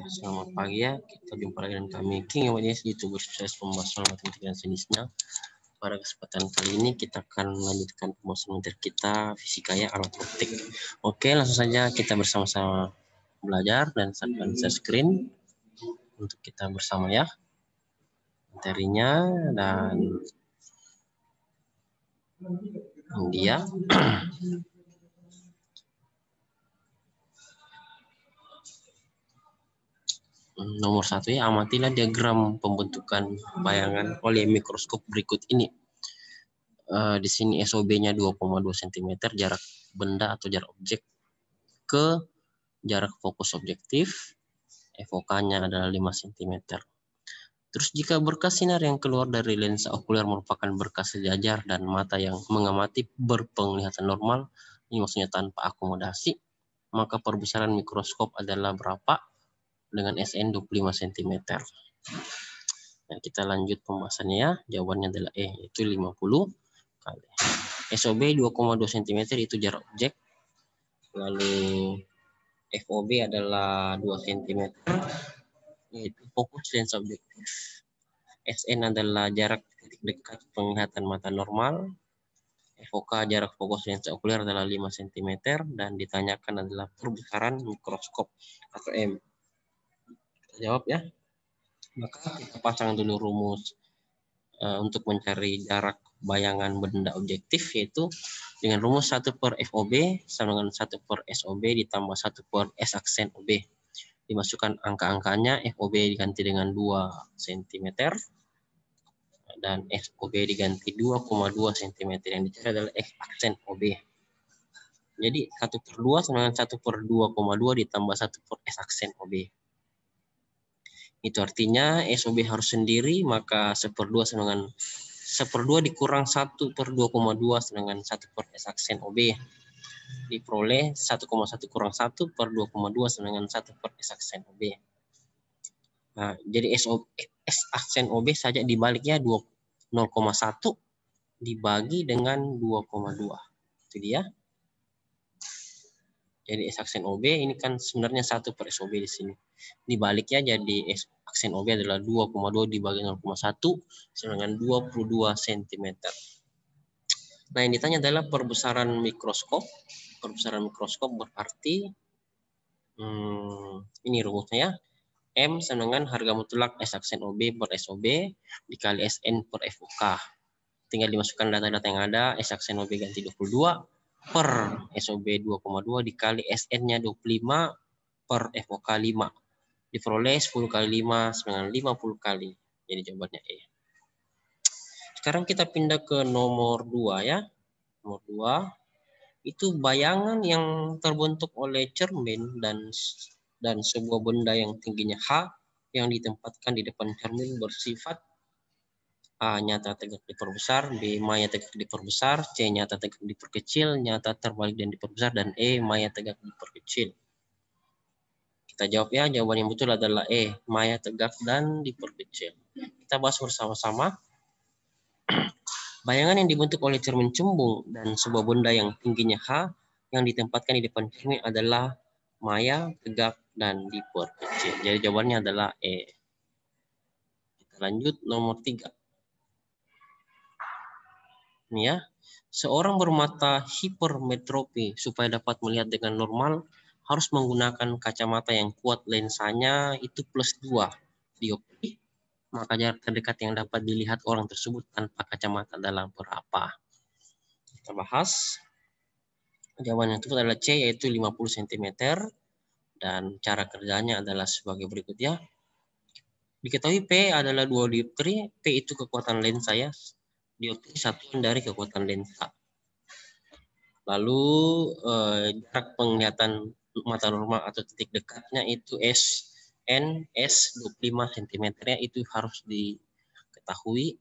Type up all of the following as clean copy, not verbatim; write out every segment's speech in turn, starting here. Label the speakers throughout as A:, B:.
A: Selamat pagi ya, kita jumpa lagi dengan kami King Awareness YouTube Sukses Pembahasan Matematika dan Jenisnya. Pada kesempatan kali ini kita akan melanjutkan pembahasan materi kita fisika ya, alat optik. Oke, langsung saja kita bersama-sama belajar dan saya akan share screen untuk kita bersama ya materinya dan dia. Nomor 1 ya, amatilah diagram pembentukan bayangan oleh mikroskop berikut ini. Di sini SOB-nya 2,2 cm, jarak benda atau jarak objek ke jarak fokus objektif, FOK-nya adalah 5 cm. Terus jika berkas sinar yang keluar dari lensa okuler merupakan berkas sejajar dan mata yang mengamati berpenglihatan normal, ini maksudnya tanpa akomodasi, maka perbesaran mikroskop adalah berapa? Dengan SN 25 cm. Nah, kita lanjut pembahasannya ya. Jawabannya adalah E, yaitu 50 kali. SOB 2,2 cm itu jarak objek. Lalu FOB adalah 2 cm, yaitu fokus lensa objektif. SN adalah jarak titik dekat penglihatan mata normal. FOK jarak fokus lensa okuler adalah 5 cm dan ditanyakan adalah perbesaran mikroskop atau M. Jawab ya. Maka kita pasang dulu rumus untuk mencari jarak bayangan benda objektif, yaitu dengan rumus 1 per FOB sama dengan 1 per SOB ditambah 1 per S aksen OB. Dimasukkan angka-angkanya, FOB diganti dengan 2 cm dan SOB diganti 2,2 cm. Yang dicari adalah X aksen OB. Jadi 1 per 2 sama dengan 1 per 2,2 ditambah 1 per S aksen OB. Itu artinya SOB harus sendiri, maka 1/2 sama dengan 1/2 dikurang 1 per 2,2 dengan 1 per S aksen OB. Diperoleh 1,1 kurang 1 per 2,2 sama dengan 1 per S aksen OB. Nah, jadi S aksen OB saja dibaliknya 0,1 dibagi dengan 2,2. Itu dia. Jadi S aksen OB ini kan sebenarnya 1 per SOB di sini. Dibaliknya jadi S aksen OB adalah 2,2 dibagi 0,1 sama dengan 22 cm. Nah, yang ditanya adalah perbesaran mikroskop. Perbesaran mikroskop berarti ini rumusnya ya. M sama dengan harga mutlak S aksen OB per SOB dikali SN per FOK. Tinggal dimasukkan data-data yang ada. S aksen OB ganti 22 per SOB 2,2 dikali SN-nya 25 per FOK 5. Diperoleh 10 kali 5 sama dengan 50 kali. Jadi jawabannya E. Sekarang kita pindah ke nomor 2 ya. Nomor 2 itu bayangan yang terbentuk oleh cermin dan sebuah benda yang tingginya H yang ditempatkan di depan cermin bersifat A nyata tegak diperbesar, B maya tegak diperbesar, C nyata tegak diperkecil, nyata terbalik dan diperbesar, dan E maya tegak diperkecil. Kita jawab ya, jawaban yang betul adalah E, maya tegak dan diperkecil. Kita bahas bersama-sama. Bayangan yang dibentuk oleh cermin cembung dan sebuah benda yang tingginya H yang ditempatkan di depan cermin adalah maya, tegak, dan diperkecil. Jadi jawabannya adalah E. Kita lanjut nomor 3. Ini ya, seorang bermata hipermetropi supaya dapat melihat dengan normal harus menggunakan kacamata yang kuat lensanya itu +2 dioptri. Maka jarak terdekat yang dapat dilihat orang tersebut tanpa kacamata adalah berapa? Kita bahas. Jawaban yang tepat adalah C, yaitu 50 cm. Dan cara kerjanya adalah sebagai berikut ya. Diketahui P adalah 2 dioptri. P itu kekuatan lensa ya. Dioptri satuan dari kekuatan lensa. Lalu jarak penglihatan mata normal atau titik dekatnya itu SN 25 cm ya, itu harus diketahui.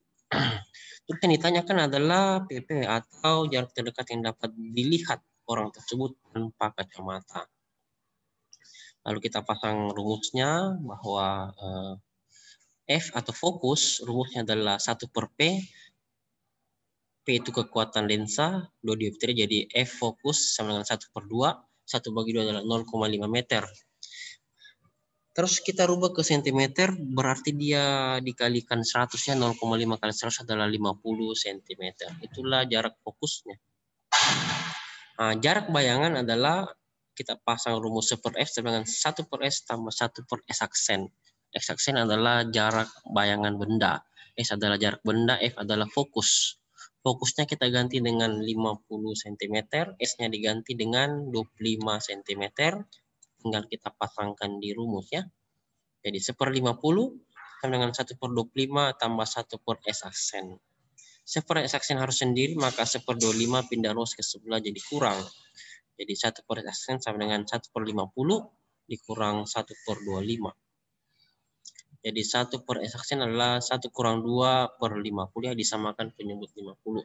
A: Terus yang ditanyakan adalah PP atau jarak terdekat yang dapat dilihat orang tersebut tanpa kacamata. Lalu kita pasang rumusnya bahwa F atau fokus rumusnya adalah 1 per P. P itu kekuatan lensa, 2 dioptri, jadi F fokus sama dengan 1/2. 1/2 adalah 0,5 meter. Terus kita rubah ke sentimeter, berarti dia dikalikan 100 ya, 0,5 kali 100 adalah 50 cm. Itulah jarak fokusnya. Nah, jarak bayangan adalah kita pasang rumus 1 per F dengan 1 per S tambah 1 per S aksen. S aksen adalah jarak bayangan benda. S adalah jarak benda, F adalah fokus. Fokusnya kita ganti dengan 50 cm, S-nya diganti dengan 25 cm. Tinggal kita pasangkan di rumus ya. Jadi 1/50 sama dengan 1/25 tambah 1 per S aksen. 1 per S aksen harus sendiri, maka 1/25 pindah ruas ke sebelah jadi kurang. Jadi 1 per S aksen sama dengan 1/50 dikurang 1/25. Jadi 1 per S aksen adalah 1 kurang 2 per 50 ya, disamakan penyebut 50.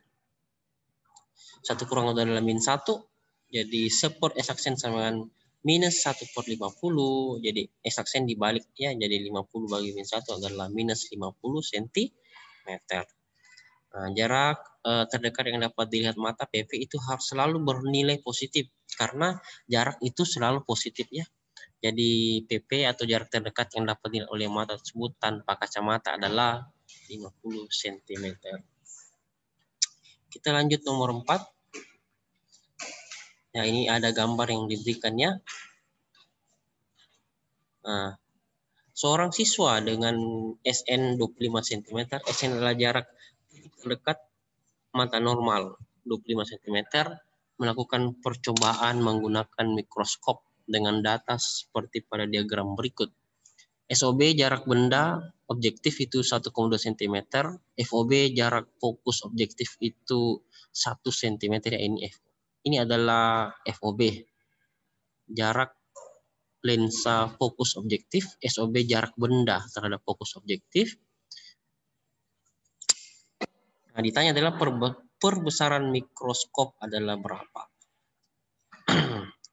A: 1 kurang 2 adalah min 1. Jadi 1 per S aksen sama dengan minus 1 per 50, jadi S aksen dibalik ya, jadi 50 bagi min 1 adalah minus 50 cm. Nah, jarak terdekat yang dapat dilihat mata PV itu harus selalu bernilai positif, karena jarak itu selalu positif ya. Jadi PP atau jarak terdekat yang dapat dilihat oleh mata tersebut tanpa kacamata adalah 50 cm. Kita lanjut nomor 4. Nah, ini ada gambar yang diberikannya. Nah, seorang siswa dengan SN 25 cm, SN adalah jarak terdekat mata normal 25 cm, melakukan percobaan menggunakan mikroskop dengan data seperti pada diagram berikut. SOB jarak benda objektif itu 1,2 cm, FOB jarak fokus objektif itu 1 cm ya, ini adalah FOB. Jarak lensa fokus objektif, SOB jarak benda terhadap fokus objektif. Nah, ditanya adalah perbesaran mikroskop adalah berapa?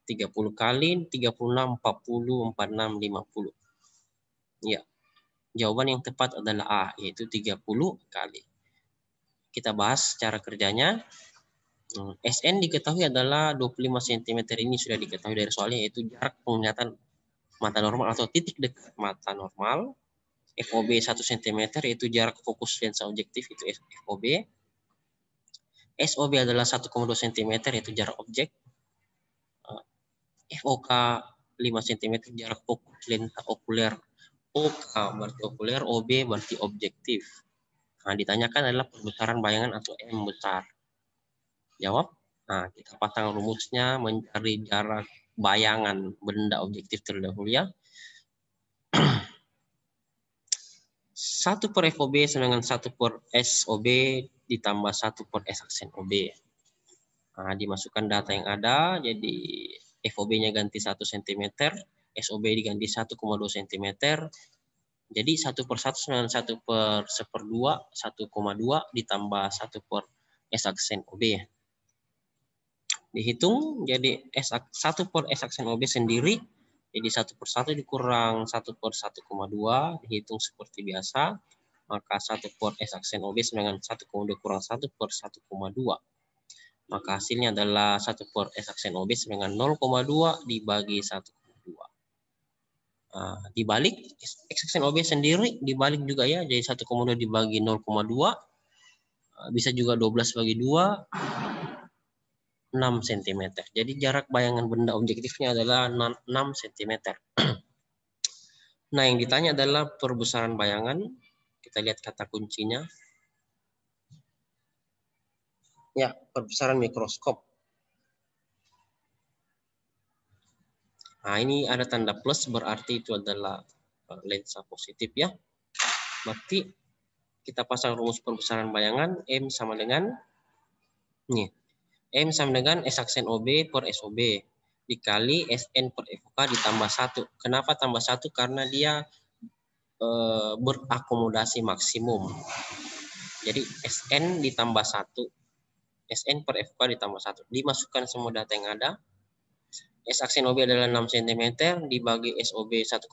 A: 30 kali, 36, 40, 46, 50. Ya, jawaban yang tepat adalah A, yaitu 30 kali. Kita bahas cara kerjanya. SN diketahui adalah 25 cm, ini sudah diketahui dari soalnya, yaitu jarak penglihatan mata normal atau titik dekat mata normal. FOB 1 cm yaitu jarak fokus lensa objektif, itu FOB. SOB adalah 1,2 cm yaitu jarak objek. FOK 5 cm jarak fokus lensa okuler. OK berarti okuler, OB berarti objektif. Nah, ditanyakan adalah perbesaran bayangan atau M besar. Jawab. Nah, kita pasang rumusnya mencari jarak bayangan benda objektif terlebih dahulu ya. 1 per FOB sama dengan 1 per SOB ditambah 1 per S aksen OB. Nah, dimasukkan data yang ada, jadi FOB-nya ganti 1 cm, SOB diganti 1,2 cm. Jadi 1 per 1 sama dengan 1 per 1/2, 1,2 ditambah 1 per S aksen OB. Dihitung, jadi 1 per S aksen OB sendiri, jadi 1 per 1 dikurang 1 per 1,2, dihitung seperti biasa, maka 1 per S aksen OB sama dengan 1,2 kurang 1 per 1,2. Maka hasilnya adalah 1 per S aksen OB sama dengan 0,2 dibagi 1,2. Nah, dibalik, X aksen OB sendiri dibalik juga ya, jadi 1,2 dibagi 0,2, bisa juga 12 bagi 2, 6 cm. Jadi jarak bayangan benda objektifnya adalah 6 cm. Nah, yang ditanya adalah perbesaran bayangan. Kita lihat kata kuncinya. Ya, perbesaran mikroskop. Nah, ini ada tanda plus, berarti itu adalah lensa positif ya. Berarti kita pasang rumus perbesaran bayangan, M sama dengan nih. M sama dengan S aksen OB per SOB dikali SN per FOK ditambah 1. Kenapa tambah 1? Karena dia berakomodasi maksimum. Jadi SN ditambah 1. SN per FOK ditambah 1. Dimasukkan semua data yang ada. S aksen OB adalah 6 cm dibagi SOB 1,2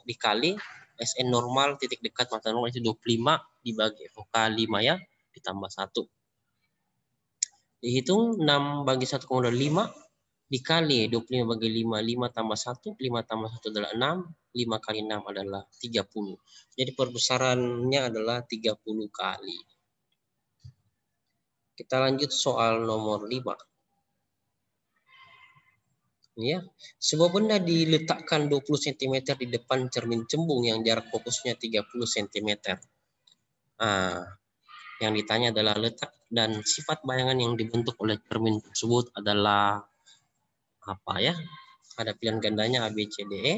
A: dikali SN normal titik dekat mata normal itu 25 dibagi FOK 5 ya, ditambah 1. Dihitung 6 bagi 1,5, dikali 25 bagi 5, 5 tambah 1, 5 tambah 1 adalah 6, 5 kali 6 adalah 30. Jadi perbesarannya adalah 30 kali. Kita lanjut soal nomor 5. Ya, sebuah benda diletakkan 20 cm di depan cermin cembung yang jarak fokusnya 30 cm. Nah, yang ditanya adalah letak dan sifat bayangan yang dibentuk oleh cermin tersebut adalah apa ya? Ada pilihan gandanya A, B, C, D, E.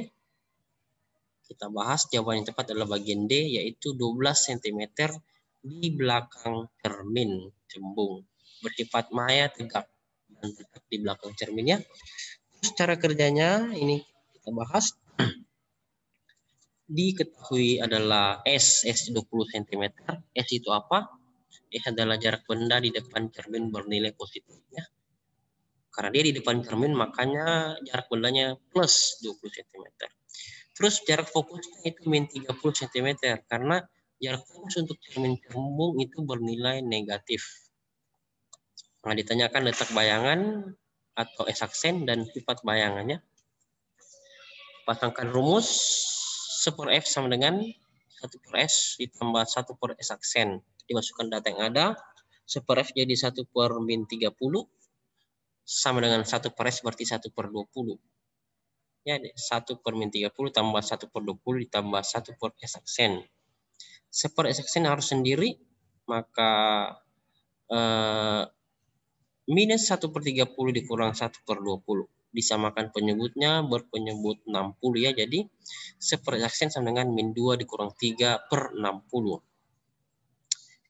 A: Kita bahas, jawaban yang tepat adalah bagian D, yaitu 12 cm di belakang cermin cembung. Bersifat maya, tegak, dan tetap di belakang cerminnya. Cara kerjanya ini kita bahas. Diketahui adalah S 20 cm. S itu apa? S adalah jarak benda di depan cermin bernilai positif. Ya. Karena dia di depan cermin, makanya jarak bendanya plus 20 cm. Terus jarak fokusnya itu min 30 cm. Karena jarak fokus untuk cermin cembung itu bernilai negatif. Nah, ditanyakan letak bayangan atau S aksen dan sifat bayangannya. Pasangkan rumus 1 per F sama dengan 1 per S ditambah 1 per S aksen. Dimasukkan data yang ada. 1 per F jadi 1 per min 30. Sama dengan 1 per S berarti 1 per 20. Ya, 1 per min 30 tambah 1 per 20 ditambah 1 per S aksen. 1 per S aksen harus sendiri. Maka minus 1 per 30 dikurang 1 per 20. Disamakan penyebutnya berpenyebut 60 ya. Jadi 1 per aksen sama dengan min 2 dikurang 3 per 60.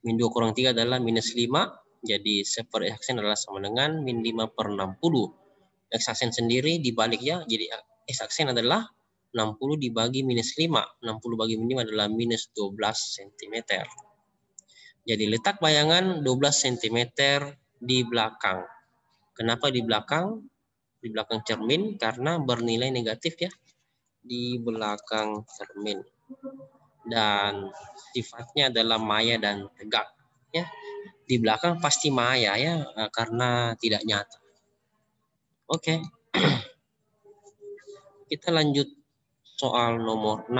A: Min 2 kurang 3 adalah minus 5. Jadi 1 per aksen adalah sama dengan min 5 per 60. X aksen sendiri dibalik ya. Jadi X aksen adalah 60 dibagi minus 5. 60 bagi min 5 adalah minus 12 cm. Jadi letak bayangan 12 cm di belakang. Kenapa di belakang? Di belakang cermin karena bernilai negatif ya. Di belakang cermin. Dan sifatnya adalah maya dan tegak ya. Di belakang pasti maya ya karena tidak nyata. Oke. Kita lanjut soal nomor 6.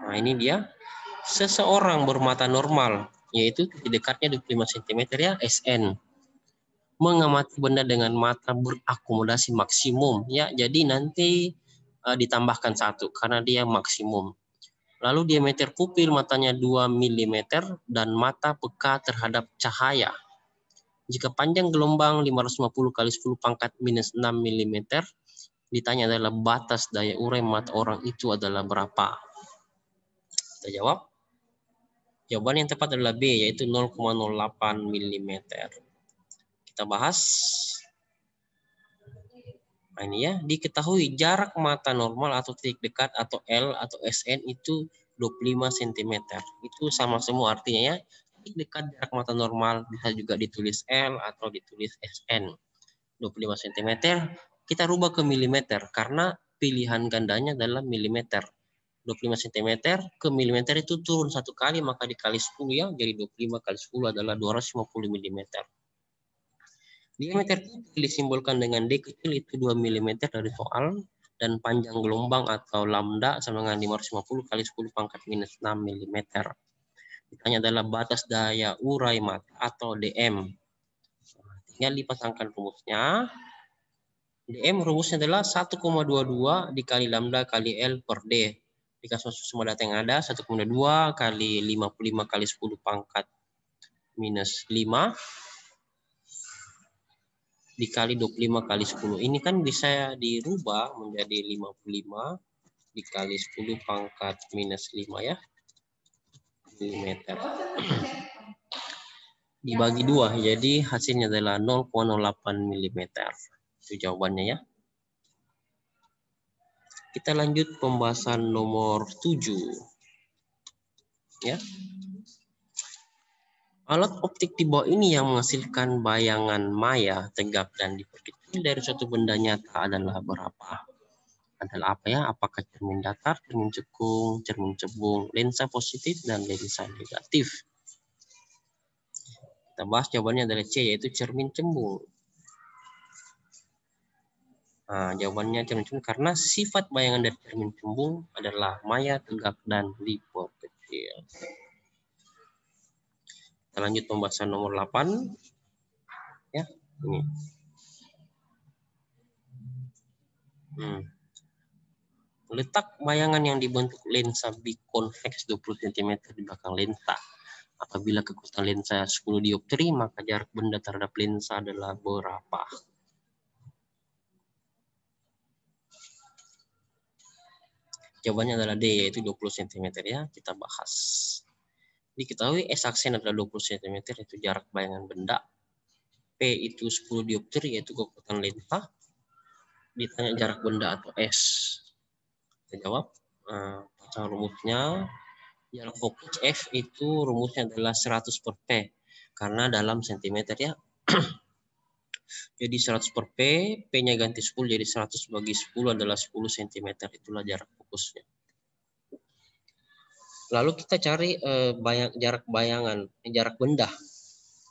A: Nah, ini dia. Seseorang bermata normal, yaitu dekatnya 25 cm ya, SN. Mengamati benda dengan mata berakomodasi maksimum ya. Jadi nanti ditambahkan 1 karena dia maksimum. Lalu diameter pupil matanya 2 mm dan mata peka terhadap cahaya. Jika panjang gelombang 550 kali 10 pangkat minus 6 mm, ditanya adalah batas daya urai mata orang itu adalah berapa? Kita jawab. Jawaban yang tepat adalah B, yaitu 0,08 mm. Kita bahas. Nah, ini ya, diketahui jarak mata normal atau titik dekat atau L atau SN itu 25 cm. Itu sama semua artinya ya. Titik dekat jarak mata normal bisa juga ditulis L atau ditulis SN. 25 cm. Kita rubah ke milimeter karena pilihan gandanya adalah milimeter. 25 cm ke milimeter itu turun 1 kali, maka dikali 10 ya. Jadi 25 kali 10 adalah 250 mm. Diameter pupil disimbolkan dengan D kecil itu 2 mm dari soal. Dan panjang gelombang atau lambda sama dengan 550 kali 10 pangkat minus 6 mm. Ditanya adalah batas daya urai mata atau DM. Tinggal dipasangkan rumusnya. DM rumusnya adalah 1,22 dikali lambda kali L per D. Dikasih semua data yang ada, 1,2 kali 55 kali 10 pangkat minus 5 dikali 25 kali 10. Ini kan bisa dirubah menjadi 55 dikali 10 pangkat minus 5 ya. Milimeter. Dibagi 2, jadi hasilnya adalah 0,08 mm. Itu jawabannya ya. Kita lanjut pembahasan nomor 7. Ya. Alat optik di bawah ini yang menghasilkan bayangan maya, tegak, dan diperkecil dari suatu benda nyata adalah berapa? Adalah apa ya? Apakah cermin datar, cermin cekung, cermin cembung, lensa positif, dan lensa negatif? Kita bahas jawabannya adalah C, yaitu cermin cembung. Nah, jawabannya cermin cembung karena sifat bayangan dari cermin cembung adalah maya, tegak, dan diperkecil. Kita lanjut pembahasan nomor 8. Ya, ini. Letak bayangan yang dibentuk lensa bikonveks 20 cm di belakang lensa. Apabila kekuatan lensa 10 dioptri, maka jarak benda terhadap lensa adalah berapa? Jawabannya adalah D, yaitu 20 cm ya. Kita bahas. Diketahui S aksen adalah 20 cm, yaitu jarak bayangan benda. P itu 10 dioptri, yaitu kekuatan lensa. Ditanya jarak benda atau S. Kita jawab. Pasang rumusnya. Jarak fokus F itu rumusnya adalah 100 per P. Karena dalam sentimeter ya. Jadi 100 per P, P-nya ganti 10, jadi 100 bagi 10 adalah 10 cm. Itulah jarak fokusnya. Lalu kita cari jarak benda.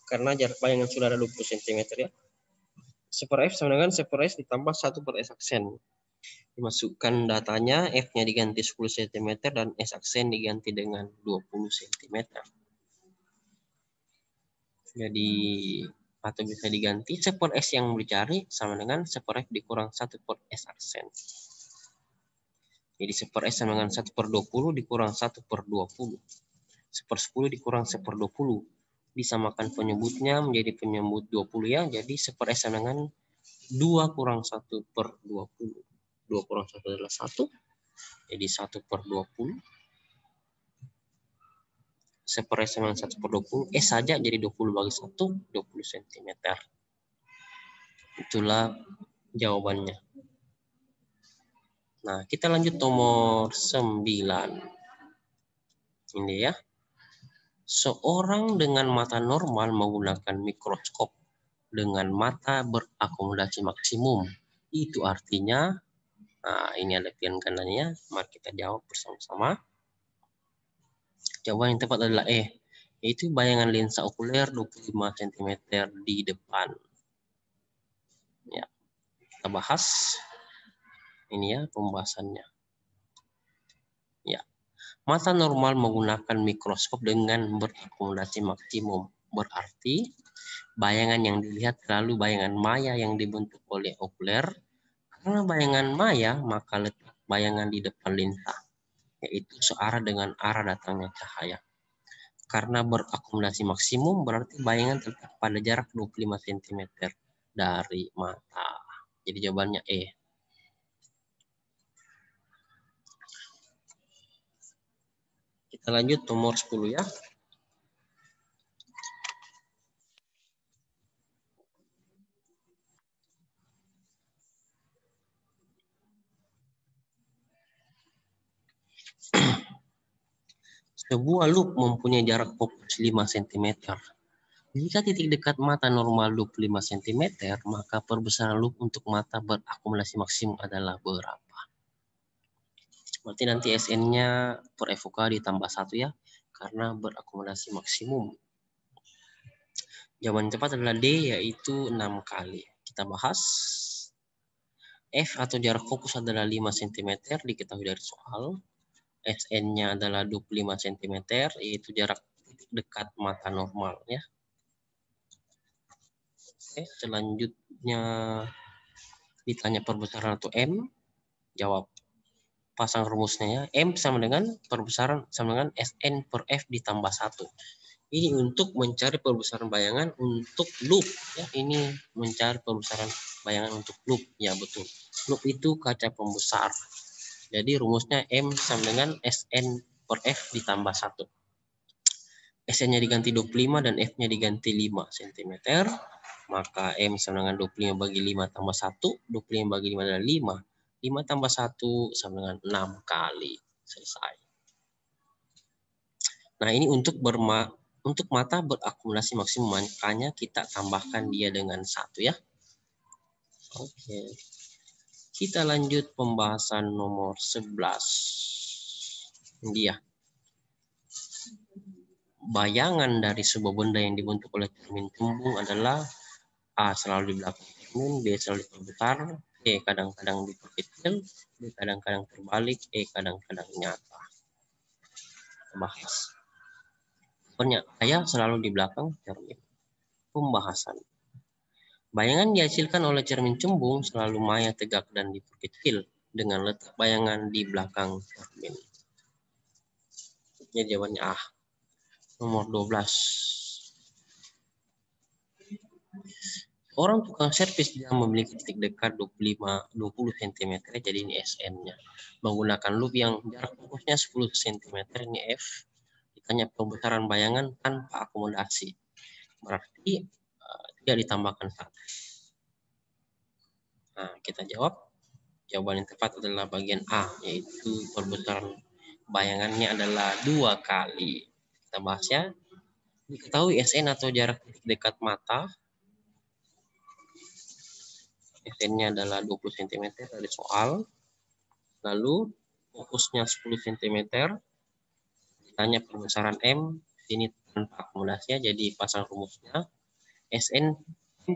A: Karena jarak bayangan sudah ada 20 cm ya. 1 per F sama dengan 1 per S ditambah 1 per S aksen. Dimasukkan datanya, F-nya diganti 10 cm dan S aksen diganti dengan 20 cm. Jadi atau bisa diganti 1 per S yang dicari sama dengan 1 per F dikurang 1 per S aksen. Jadi 1 per S sama dengan 1 per 20 dikurang 1 per 20. 1 per 10 dikurang 1 per 20. Disamakan penyebutnya menjadi penyebut 20 ya. Jadi 1 per S sama dengan 2 kurang 1 per 20. 2 kurang 1 adalah 1. Jadi 1 per 20. 1 per S sama dengan 1 per 20. S saja jadi 20 bagi 1, 20 cm. Itulah jawabannya. Nah, kita lanjut nomor 9. Ini ya. Seorang dengan mata normal menggunakan mikroskop dengan mata berakomodasi maksimum. Itu artinya, nah ini ada pilihan kanannya. Mari kita jawab bersama-sama. Jawaban yang tepat adalah E. Yaitu bayangan lensa okuler 25 cm di depan. Ya, kita bahas. Ini ya pembahasannya. Ya. Mata normal menggunakan mikroskop dengan berakomodasi maksimum. Berarti bayangan yang dilihat selalu bayangan maya yang dibentuk oleh okuler. Karena bayangan maya, maka letak bayangan di depan lensa, yaitu searah dengan arah datangnya cahaya. Karena berakomodasi maksimum, berarti bayangan terletak pada jarak 25 cm dari mata. Jadi jawabannya E. Kita lanjut nomor 10 ya. Sebuah loop mempunyai jarak fokus 5 cm. Jika titik dekat mata normal loop 5 cm, maka perbesaran loop untuk mata berakumulasi maksimum adalah berapa? Berarti nanti SN-nya per FOK ditambah 1 ya, karena berakumulasi maksimum. Jawaban tepat adalah D, yaitu 6 kali. Kita bahas. F atau jarak fokus adalah 5 cm, diketahui dari soal. SN-nya adalah 25 cm, yaitu jarak dekat mata normal ya. Oke, selanjutnya ditanya perbesaran atau M, jawab. Pasang rumusnya ya. M sama dengan perbesaran sama dengan SN per F ditambah 1. Ini untuk mencari perbesaran bayangan untuk loop ya. Ini mencari perbesaran bayangan untuk loop. Ya betul. Loop itu kaca pembesar. Jadi rumusnya M sama dengan SN per F ditambah 1. SN-nya diganti 25 dan F-nya diganti 5 cm. Maka M sama dengan 25 bagi 5 tambah 1. 25 bagi 5 adalah 5. 5 tambah 1 sama dengan 6 kali. Selesai. Nah ini untuk mata berakumulasi maksimum. Makanya kita tambahkan dia dengan 1 ya. Oke. Kita lanjut pembahasan nomor 11. Dia. bayangan dari sebuah benda yang dibentuk oleh cermin cembung adalah A selalu di belakang cermin, B selalu diperbesar, C kadang-kadang diperkecil, D kadang-kadang terbalik, E kadang-kadang nyata. Bahas. Pernyataan selalu di belakang cermin. Pembahasan. Bayangan dihasilkan oleh cermin cembung selalu maya tegak dan diperkecil dengan letak bayangan di belakang cermin. Ini jawabannya A. Nomor 12. Orang tukang servis yang memiliki titik dekat 20 cm, jadi ini SN-nya. Menggunakan loop yang jarak fokusnya 10 cm, ini F. Ditanya pembesaran bayangan tanpa akomodasi. Berarti tidak ditambahkan 1. Nah, kita jawab. Jawaban yang tepat adalah bagian A, yaitu perbesaran bayangannya adalah 2 kali. Kita bahas ya. Diketahui SN atau jarak titik dekat mata. SN-nya adalah 20 cm dari soal. Lalu fokusnya 10 cm. Ditanya perbesaran M. Ini tanpa akomodasi, jadi pasang rumusnya. SN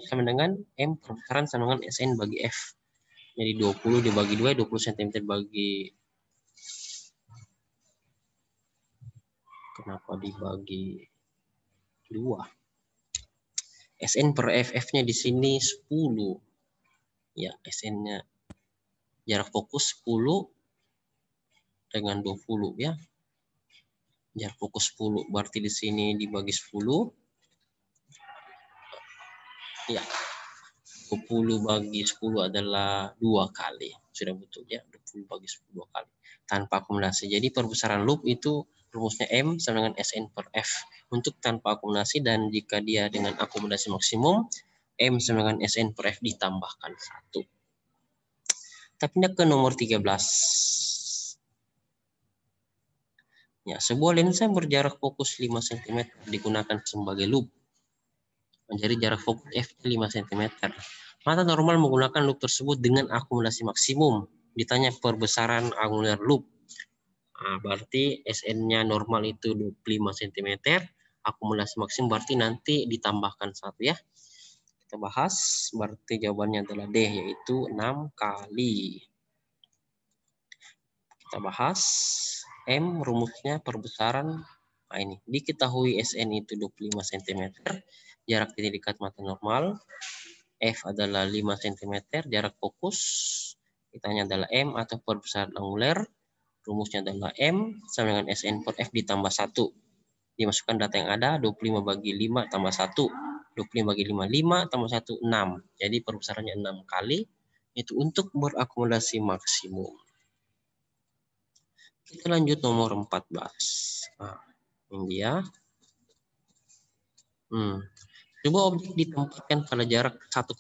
A: sama dengan M perbesaran sama dengan SN bagi F. Jadi 20 dibagi 2, 20 cm bagi... Kenapa dibagi 2? SN per F, F-nya di sini 10. Ya, SN-nya jarak fokus 10 dengan 20 ya. Jarak fokus 10 berarti di sini dibagi 10. Ya. 20 bagi 10 adalah 2 kali. Sudah betul ya, 20 bagi 10 2 kali. Tanpa akumulasi. Jadi perbesaran loop itu rumusnya M sama dengan SN per F. Untuk tanpa akumulasi dan jika dia dengan akumulasi maksimum, M sama dengan SN per F ditambahkan 1. Kita pindah ke nomor 13. Ya, sebuah lensa berjarak fokus 5 cm digunakan sebagai loop. Menjadi jarak fokus F 5 cm. Mata normal menggunakan loop tersebut dengan akumulasi maksimum. Ditanya perbesaran angular loop. Nah, berarti SN-nya normal itu 25 cm. Akumulasi maksimum berarti nanti ditambahkan 1 ya. Kita bahas. Berarti jawabannya adalah D, yaitu 6 kali. Kita bahas. M rumusnya perbesaran. Nah ini, diketahui SN itu 25 cm. Jarak titik dekat mata normal. F adalah 5 cm, jarak fokus. Ditanya adalah M atau perbesaran angular. Rumusnya adalah M sama dengan SN per F ditambah 1. Dimasukkan data yang ada, 25 bagi 5 tambah 1. 25 bagi 5, 5 tambah 1, 6. Jadi perbesarannya 6 kali. Itu untuk berakumulasi maksimum. Kita lanjut nomor 14. Nah, ini dia. Sebuah objek ditempatkan pada jarak 1,5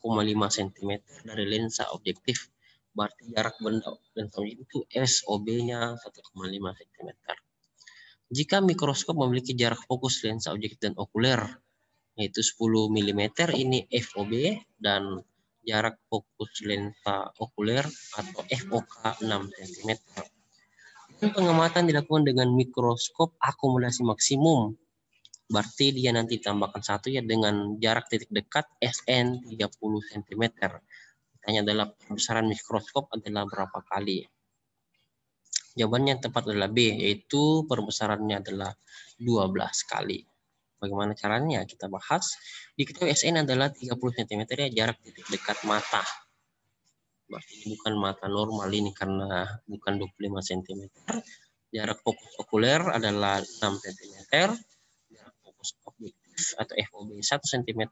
A: cm dari lensa objektif. Berarti jarak benda lensa objektif itu SOB-nya 1,5 cm. Jika mikroskop memiliki jarak fokus lensa objektif dan okuler, yaitu 10 mm, ini FOB, dan jarak fokus lensa okuler atau FOK 6 cm. Pengamatan dilakukan dengan mikroskop akumulasi maksimum. Berarti dia nanti tambahkan 1 ya dengan jarak titik dekat SN 30 cm. Tanya adalah perbesaran mikroskop adalah berapa kali? Jawabannya yang tepat adalah B, yaitu perbesarannya adalah 12 kali. Bagaimana caranya? Kita bahas. Diketahui SN adalah 30 cm ya, jarak titik dekat mata. Berarti bukan mata normal ini karena bukan 25 cm. Jarak fokus okuler adalah 6 cm. Jarak fokus objektif atau FOB 1 cm.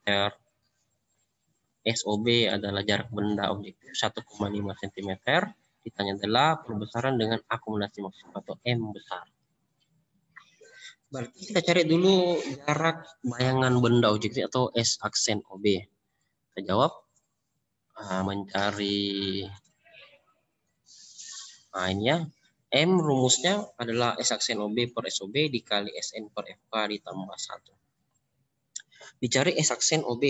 A: SOB adalah jarak benda objektif 1,5 cm. Ditanya adalah perbesaran dengan akumulasi maksimum atau M besar. Berarti kita cari dulu jarak bayangan benda objektif atau S aksen OB. Kita jawab. Mencari ini ya. M rumusnya adalah S aksen OB per SOB dikali SN per FK ditambah 1. Dicari S aksen OB.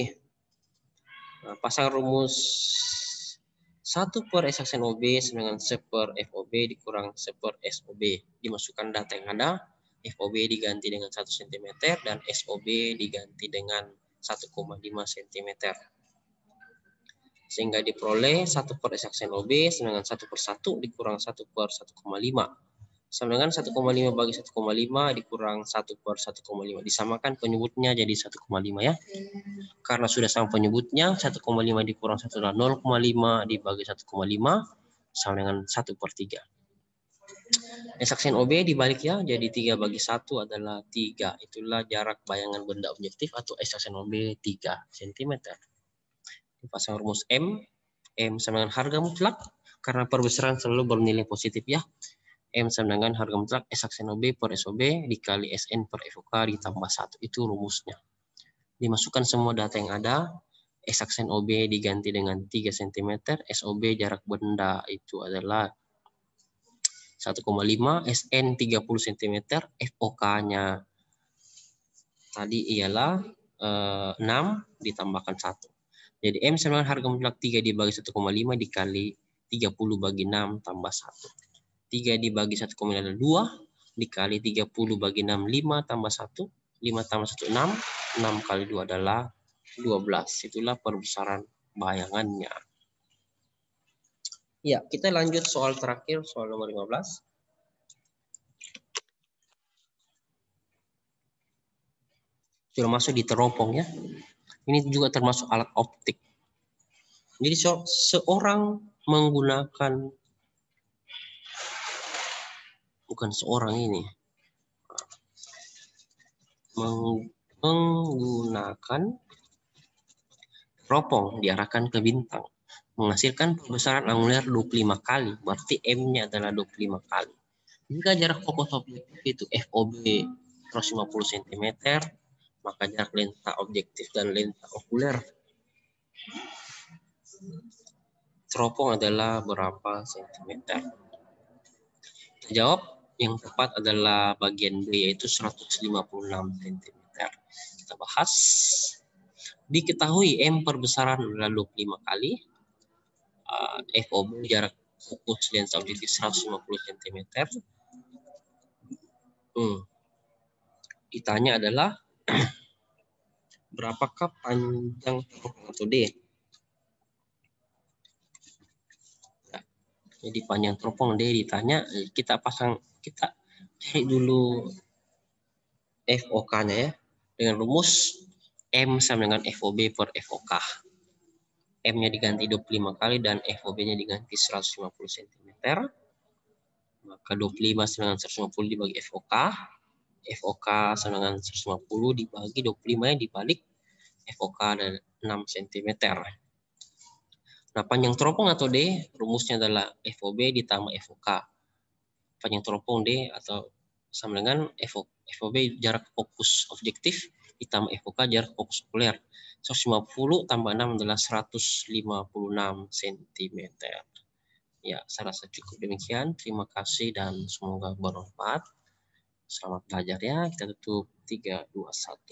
A: Pasang rumus 1 per S aksen OB sama dengan 1 per FOB dikurang 1 per SOB. Dimasukkan data yang ada. FOB diganti dengan 1 cm dan SOB diganti dengan 1,5 cm. Sehingga diperoleh 1 per S aksen OB sama dengan 1 per 1 dikurang 1 per 1,5. Sama dengan 1,5 bagi 1,5 dikurang 1 per 1,5. Disamakan penyebutnya jadi 1,5 ya. Karena sudah sama penyebutnya, 1,5 dikurang 1 adalah 0,5 dibagi 1,5 sama dengan 1 per 3. S aksen OB dibalik ya, jadi 3 bagi 1 adalah 3. Itulah jarak bayangan benda objektif atau S aksen OB 3 cm. Dipasang rumus M sama dengan harga mutlak, karena perbesaran selalu bernilai positif ya. M sama dengan harga mutlak S aksen OB per SOB dikali SN per FOK ditambah 1. Itu rumusnya. Dimasukkan semua data yang ada. S aksen OB diganti dengan 3 cm, SOB jarak benda itu adalah 1,5, SN 30 cm, FOK-nya tadi ialah 6 ditambahkan 1. Jadi M sama dengan harga mutlak 3 dibagi 1,5 dikali 30 bagi 6 tambah 1. 3 dibagi 1,5 adalah 2, dikali 30 bagi 6, 5 tambah 1. 5 tambah 1, 6. 6 kali 2 adalah 12. Itulah perbesaran bayangannya. Ya, kita lanjut soal terakhir, soal nomor 15. Sudah masuk di teropong ya. Ini juga termasuk alat optik. Jadi seorang menggunakan, bukan seorang ini, menggunakan teropong diarahkan ke bintang, menghasilkan perbesaran angular 25 kali, berarti M-nya adalah 25 kali. Jika jarak fokus objektif itu FOB 150 cm, maka jarak lenta objektif dan lenta okuler teropong adalah berapa sentimeter? Kita jawab, yang tepat adalah bagian B, yaitu 156 cm. Kita bahas. Diketahui M perbesaran adalah 25 kali. FOB jarak fokus lensa objektif 150 cm. Ditanya adalah berapakah panjang teropong atau D? Jadi panjang teropong D ditanya, kita cari dulu FOK-nya ya, dengan rumus M sama dengan FOB per FOK. M-nya diganti 25 kali dan FOB-nya diganti 150 cm. Maka 25 sama dengan 150 dibagi FOK. FOK sama dengan 150 dibagi 25-nya dibalik FOK dan 6 cm. Nah, panjang teropong atau D, rumusnya adalah FOB ditambah FOK. Panjang teropong D atau sama dengan FOB jarak fokus objektif ditambah FOK jarak fokus okuler. 150 tambah 6 adalah 156 cm. Ya, saya rasa cukup demikian. Terima kasih dan semoga bermanfaat. Selamat belajar ya. Kita tutup 3, 2, 1.